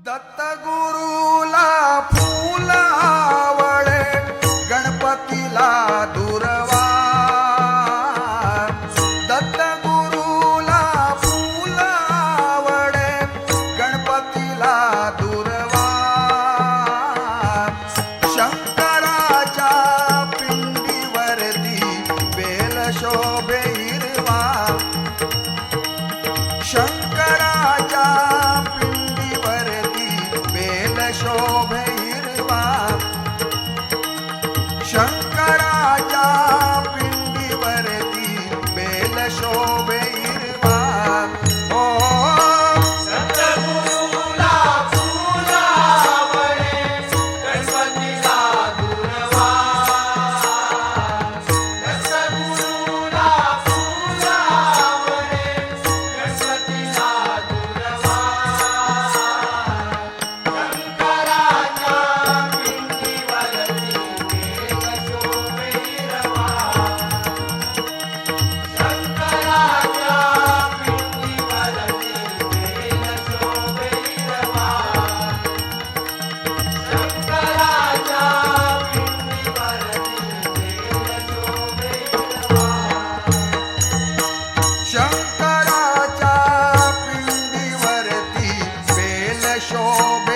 दत्तगुरूला फूल आवळे, गणपतीला दुर्वा. दत्तगुरूला फूल आवळे, गणपतीला दुर्वा. शंकराच्या पिंडीवरती बेल शोभे हिरवा. शंकराच्या शोभे हिरवा. शंकराच्या पिंडीवरती बेल शोभे हिरवा. ओ दत्तगुरूला फूल आवळे, गणपतीला दुर्वा. दत्तगुरूला फूल आवळे, गणपतीला दुर्वा. शंकराच्या पिंडीवरती बेल शोभे